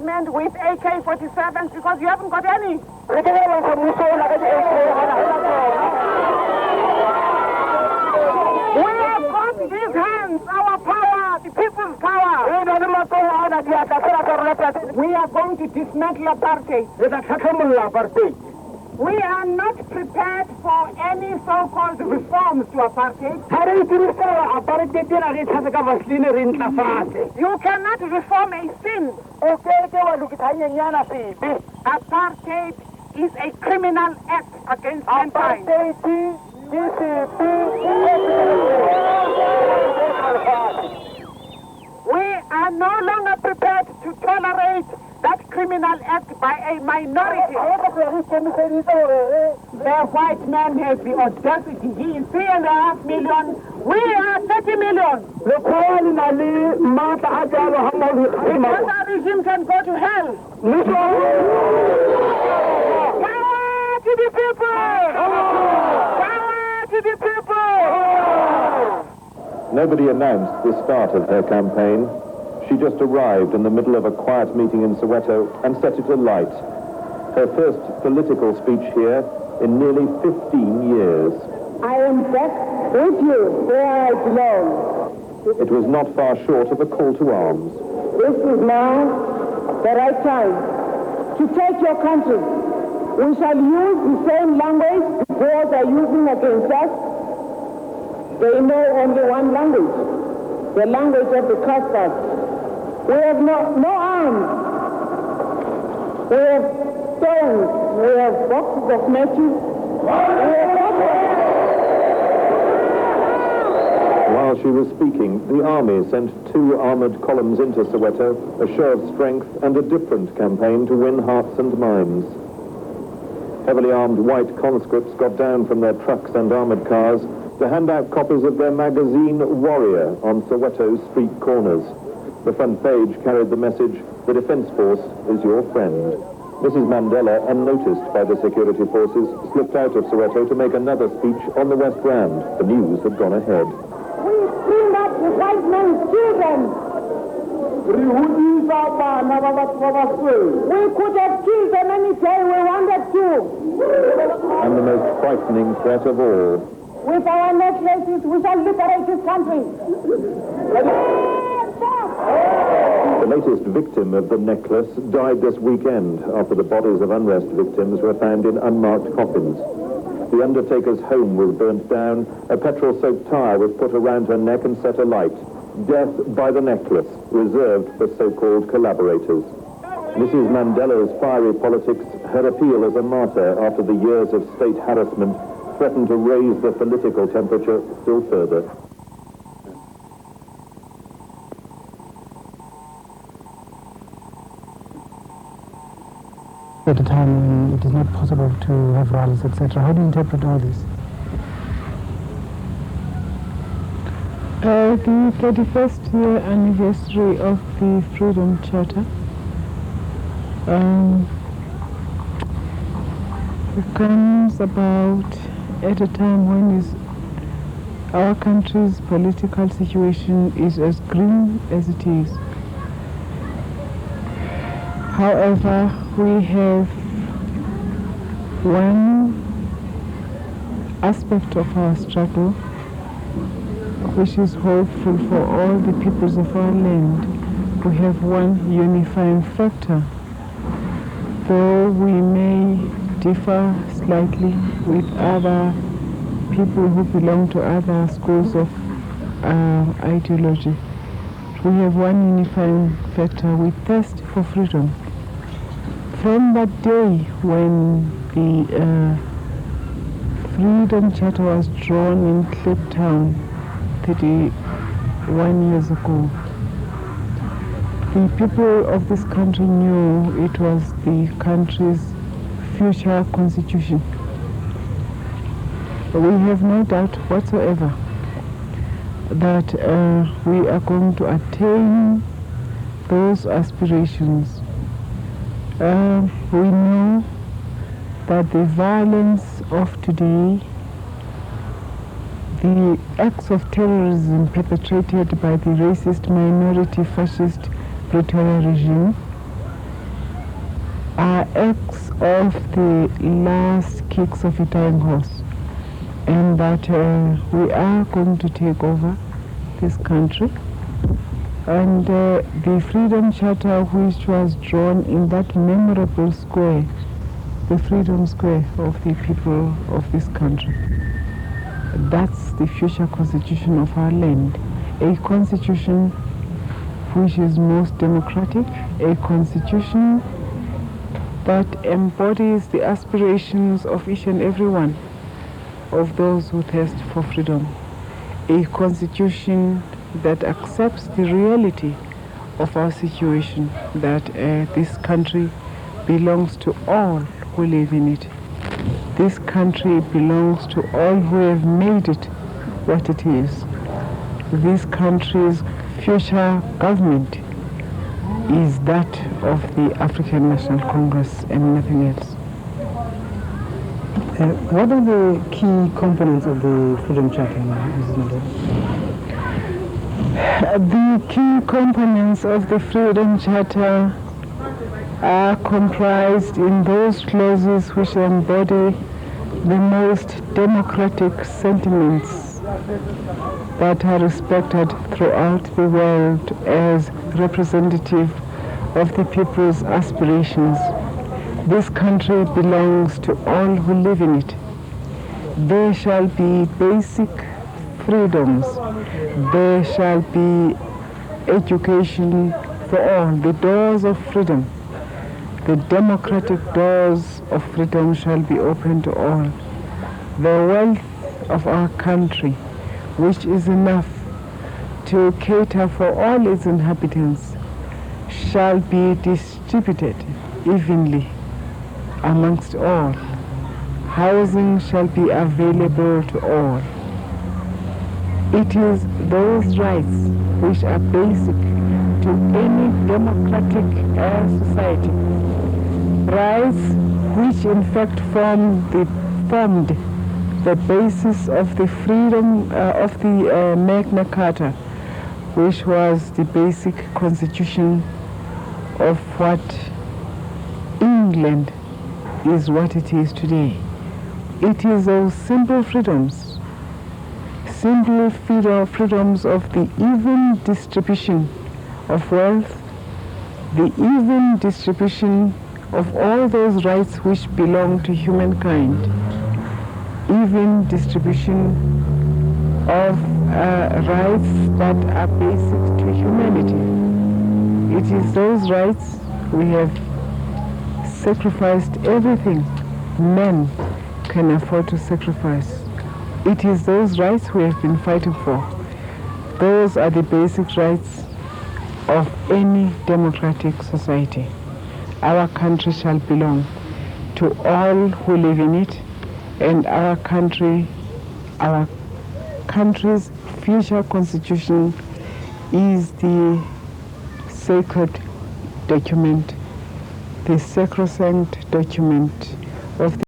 enforcement with AK-47s because you haven't got any. We have got these hands, our power, the people's power. We are going to dismantle apartheid. We are not prepared for any so-called reforms to apartheid. You cannot reform a sin. Apartheid is a criminal act against mankind. We are no longer prepared to tolerate that criminal act by a minority. The white man has the audacity. He is 3.5 million. We are 30 million. The regime can go to hell. Power to the people! Power to the people! Nobody announced the start of her campaign. She just arrived in the middle of a quiet meeting in Soweto and set it alight. Her first political speech here in nearly 15 years. I am back with you where I belong. It was not far short of a call to arms. This is now the right time to take your country. We shall use the same language the boys are using against us. They know only one language, the language of the custards. We have no arms. We have stones. We have boxes of matches. While she was speaking, the army sent 2 armoured columns into Soweto, a show of strength and a different campaign to win hearts and minds. Heavily armed white conscripts got down from their trucks and armoured cars to hand out copies of their magazine Warrior on Soweto's street corners. The front page carried the message, "The Defence Force is your friend." Mrs. Mandela, unnoticed by the security forces, slipped out of Soweto to make another speech on the West Rand. The news had gone ahead. We cleaned up the white man's children. We could have killed them any day we wanted to. And the most frightening threat of all. With our necklaces, we shall liberate this country. The latest victim of the necklace died this weekend after the bodies of unrest victims were found in unmarked coffins. The undertaker's home was burnt down, a petrol-soaked tire was put around her neck and set alight. Death by the necklace, reserved for so-called collaborators. Mrs. Mandela's fiery politics, her appeal as a martyr after the years of state harassment, threatened to raise the political temperature still further. At a time when it is not possible to have rallies, etc. How do you interpret all this? The 31st year anniversary of the Freedom Charter it comes about at a time when our country's political situation is as grim as it is. However, we have one aspect of our struggle which is hopeful for all the peoples of our land. We have one unifying factor. Though we may differ slightly with other people who belong to other schools of ideology, we have one unifying factor. We thirst for freedom. From that day when the Freedom Charter was drawn in Cape Town 31 years ago, the people of this country knew it was the country's future constitution. We have no doubt whatsoever that we are going to attain those aspirations. We know that the violence of today, the acts of terrorism perpetrated by the racist minority fascist Pretoria regime are acts of the last kicks of a dying horse, and that we are going to take over this country. And the Freedom Charter, which was drawn in that memorable square, the Freedom Square of the people of this country, that's the future constitution of our land. A constitution which is most democratic, a constitution that embodies the aspirations of each and every one of those who thirst for freedom, a constitution that accepts the reality of our situation, that this country belongs to all who live in it. This country belongs to all who have made it what it is. This country's future government is that of the African National Congress and nothing else. What are the key components of the Freedom Charter, Mrs. Mandela? The key components of the Freedom Charter are comprised in those clauses which embody the most democratic sentiments that are respected throughout the world as representative of the people's aspirations. This country belongs to all who live in it. There shall be basic freedoms. There shall be education for all. The doors of freedom, the democratic doors of freedom shall be open to all. The wealth of our country, which is enough to cater for all its inhabitants, shall be distributed evenly amongst all. Housing shall be available to all. It is those rights which are basic to any democratic society. Rights which in fact formed the basis of the freedom of the Magna Carta, which was the basic constitution of what England is what it is today. It is those simple freedoms, freedoms of the even distribution of wealth, the even distribution of all those rights which belong to humankind, even distribution of rights that are basic to humanity. It is those rights we have sacrificed everything men can afford to sacrifice. It is those rights we have been fighting for. Those are the basic rights of any democratic society. Our country shall belong to all who live in it, and our country's future constitution is the sacred document, the sacrosanct document of the